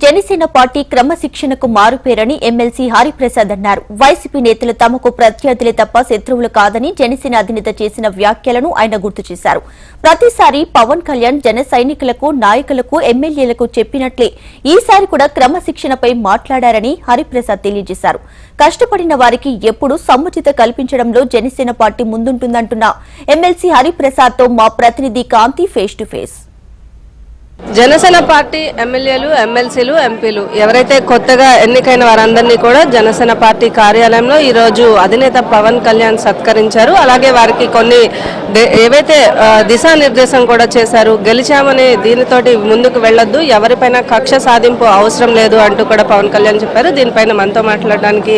Janasena party క్రమశిక్షణకు మారుపేరని MLC Hariprasad అన్నారు. YCP నేతలు తమకు ప్రత్యర్థులే తప్ప శత్రువులు కాదని జనసేన అధినేత చేసిన వ్యాఖ్యలను ఆయన గుర్తు చేశారు. ప్రతిసారి పవన్ కళ్యాణ్ జన సైనికులకు, నాయకులకు, ఎమ్మెల్యేలకు చెప్పినట్లే ఈసారి కూడా క్రమశిక్షణపై మాట్లాడారని హరిప్రసాద్ తెలియజేశారు. కష్టపడిన వారికి ఎప్పుడూ సముచిత కల్పించడంలో జనసేన పార్టీ ముందుంటుందంటున్న ఎమ్మెల్సీ హరిప్రసాద్ తో మా ప్రతినిధి Kanthi face to face. Janasena party ఎమ్మెల్యేలు, ఎమ్మెల్సీలు, ఎంపీలు ఎవరైతే కొత్తగా ఎన్నికైన వారందరినీ కూడా జనసేన పార్టీ కార్యాలయంలో ఈరోజు అధినేత పవన్ కళ్యాణ్ సత్కరించారు. అలాగే వారికి కొన్ని ఏవైతే దిశానిర్దేశం కూడా చేశారు. గెలిచామని దీనితోటి ముందుకు వెళ్లొద్దు, ఎవరిపైన కక్ష సాధింపు అవసరం లేదు అంటూ కూడా పవన్ కళ్యాణ్ చెప్పారు. దీనిపైన మనతో మాట్లాడడానికి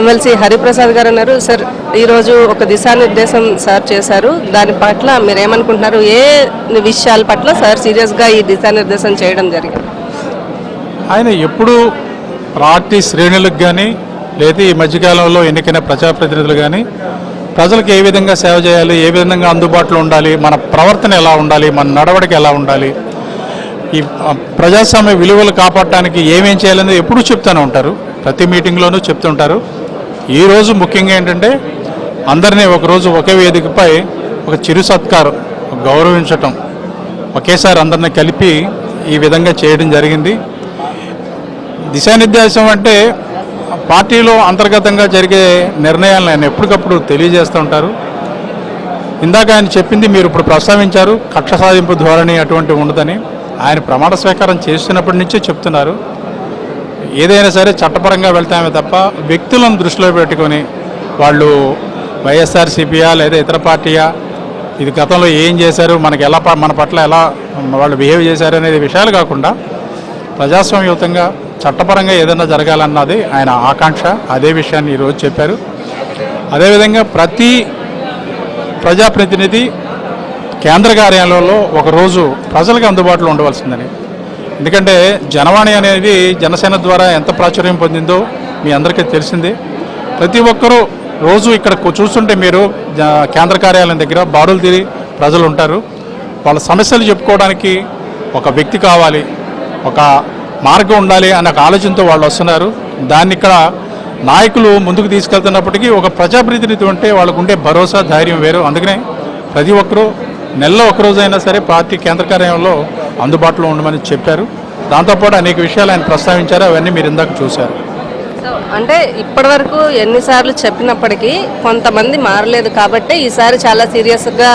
ఎమ్మెల్సీ హరిప్రసాద్ గారు ఉన్నారు. సార్, ఈరోజు ఒక దిశానిర్దేశం సార్ చేశారు. దాని పట్ల మీరేమనుకుంటున్నారు? ఏ విషయాల పట్ల సార్ సీరియస్గా ఈ దిశానిర్దేశం చేయడం జరిగింది? ఆయన ఎప్పుడు పార్టీ శ్రేణులకు కానీ లేదా ఈ మధ్యకాలంలో ఎన్నికైన ప్రజాప్రతినిధులు కానీ ప్రజలకు ఏ విధంగా సేవ చేయాలి, ఏ విధంగా అందుబాటులో ఉండాలి, మన ప్రవర్తన ఎలా ఉండాలి, మన నడవడిక ఎలా ఉండాలి, ఈ ప్రజాస్వామ్య విలువలు కాపాడటానికి ఏమేం చేయాలనేది ఎప్పుడూ చెప్తూనే ఉంటారు. ప్రతి మీటింగ్లోనూ చెప్తుంటారు. ఈరోజు ముఖ్యంగా ఏంటంటే అందరినీ ఒకరోజు ఒకే వేదికపై ఒక చిరు సత్కారం, గౌరవించటం, ఒకేసారి అందరినీ కలిపి ఈ విధంగా చేయడం జరిగింది. దిశానిర్దేశం అంటే పార్టీలో అంతర్గతంగా జరిగే నిర్ణయాలను ఆయన ఎప్పటికప్పుడు తెలియజేస్తూ ఉంటారు. ఇందాక ఆయన చెప్పింది మీరు ఇప్పుడు ప్రస్తావించారు, కక్ష సాధింపు ధోరణి అటువంటి ఉండదని. ఆయన ప్రమాణ స్వీకారం చేస్తున్నప్పటి నుంచే చెప్తున్నారు, ఏదైనా సరే చట్టపరంగా వెళ్తామే తప్ప వ్యక్తులను దృష్టిలో పెట్టుకొని వాళ్ళు వైఎస్ఆర్సీపీయా లేదా ఇతర పార్టీయా, ఇది గతంలో ఏం చేశారు, మనకి ఎలా మన పట్ల ఎలా వాళ్ళు బిహేవ్ చేశారు అనేది విషయాలు కాకుండా ప్రజాస్వామ్యయుతంగా చట్టపరంగా ఏదైనా జరగాలన్నది ఆయన ఆకాంక్ష. అదే విషయాన్ని ఈరోజు చెప్పారు. అదేవిధంగా ప్రతి ప్రజాప్రతినిధి కేంద్ర కార్యాలయంలో ఒకరోజు ప్రజలకు అందుబాటులో ఉండవలసిందని. ఎందుకంటే జనవాణి అనేది జనసేన ద్వారా ఎంత ప్రాచుర్యం పొందిందో మీ అందరికీ తెలిసిందే. ప్రతి ఒక్కరూ రోజు ఇక్కడ చూస్తుంటే మీరు కేంద్ర కార్యాలయం దగ్గర బారులు తీరి ప్రజలు ఉంటారు. వాళ్ళ సమస్యలు చెప్పుకోవడానికి ఒక వ్యక్తి కావాలి, ఒక మార్గం ఉండాలి అనే ఒక ఆలోచనతో వాళ్ళు వస్తున్నారు. దాన్ని ఇక్కడ నాయకులు ముందుకు తీసుకెళ్తున్నప్పటికీ ఒక ప్రజాప్రతినిధి ఉంటే వాళ్ళకు ఉండే భరోసా, ధైర్యం వేరు. అందుకనే ప్రతి ఒక్కరూ నెలలో ఒకరోజైనా సరే పార్టీ కేంద్ర కార్యాలయంలో అందుబాటులో ఉండమని చెప్పారు. దాంతోపాటు అనేక విషయాలు ఆయన ప్రస్తావించారు. అవన్నీ మీరు ఇందాక చూశారు. అంటే ఇప్పటి వరకు ఎన్నిసార్లు చెప్పినప్పటికీ కొంతమంది మారలేదు కాబట్టి ఈసారి చాలా సీరియస్గా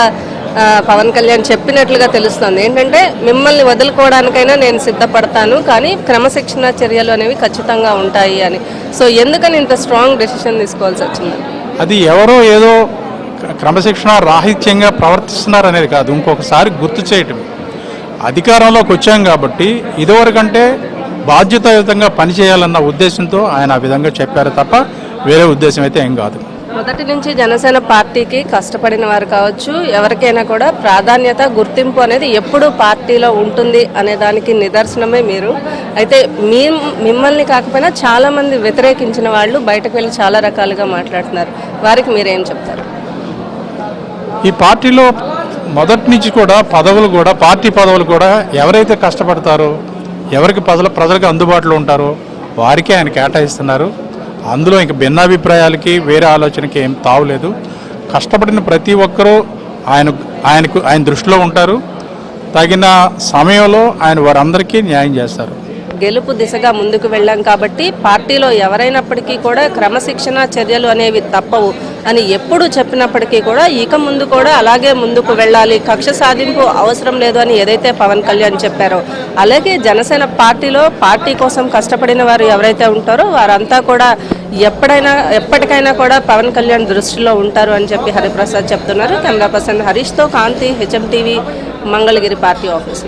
పవన్ కళ్యాణ్ చెప్పినట్లుగా తెలుస్తుంది. ఏంటంటే మిమ్మల్ని వదులుకోవడానికైనా నేను సిద్ధపడతాను, కానీ క్రమశిక్షణ చర్యలు అనేవి ఖచ్చితంగా ఉంటాయి అని. సో ఎందుకని ఇంత స్ట్రాంగ్ డెసిషన్ తీసుకోవాల్సి వచ్చింది? అది ఎవరో ఏదో క్రమశిక్షణ రాహిత్యంగా ప్రవర్తిస్తున్నారు అనేది కాదు, ఇంకొకసారి గుర్తు చేయటం. అధికారంలోకి వచ్చాం కాబట్టి ఇదివరకంటే బాధ్యతాయుతంగా పనిచేయాలన్న ఉద్దేశంతో ఆయన ఆ విధంగా చెప్పారు తప్ప వేరే ఉద్దేశం అయితే ఏం కాదు. మొదటి నుంచి జనసేన పార్టీకి కష్టపడిన వారు కావచ్చు, ఎవరికైనా కూడా ప్రాధాన్యత, గుర్తింపు అనేది ఎప్పుడూ పార్టీలో ఉంటుంది అనే దానికి నిదర్శనమే మీరు. అయితే మిమ్మల్ని కాకపోయినా చాలామంది వ్యతిరేకించిన వాళ్ళు బయటకు వెళ్ళి చాలా రకాలుగా మాట్లాడుతున్నారు. వారికి మీరేం చెప్తారు? ఈ పార్టీలో మొదటి నుంచి కూడా పదవులు కూడా, పార్టీ పదవులు కూడా ఎవరైతే కష్టపడతారో, ఎవరికి ప్రజలకు అందుబాటులో ఉంటారో వారికే ఆయన కేటాయిస్తున్నారు. అందులో ఇంక భిన్నాభిప్రాయాలకి, వేరే ఆలోచనకి ఏం తావులేదు. కష్టపడిన ప్రతి ఒక్కరూ ఆయన దృష్టిలో ఉంటారు. తగిన సమయంలో ఆయన వారందరికీ న్యాయం చేస్తారు. గెలుపు దిశగా ముందుకు వెళ్ళాం కాబట్టి పార్టీలో ఎవరైనప్పటికీ కూడా క్రమశిక్షణ చర్యలు అనేవి తప్పవు అని ఎప్పుడు చెప్పినప్పటికీ కూడా ఇక ముందు కూడా అలాగే ముందుకు వెళ్ళాలి, కక్ష సాధింపు అవసరం లేదు అని ఏదైతే పవన్ కళ్యాణ్ చెప్పారో, అలాగే జనసేన పార్టీలో పార్టీ కోసం కష్టపడిన వారు ఎవరైతే ఉంటారో వారంతా కూడా ఎప్పటికైనా కూడా పవన్ కళ్యాణ్ దృష్టిలో ఉంటారు అని చెప్పి హరిప్రసాద్ చెప్తున్నారు. కెమెరా పర్సన్ హరీష్తో Kanthi, HM TV, Mangalagiri party office.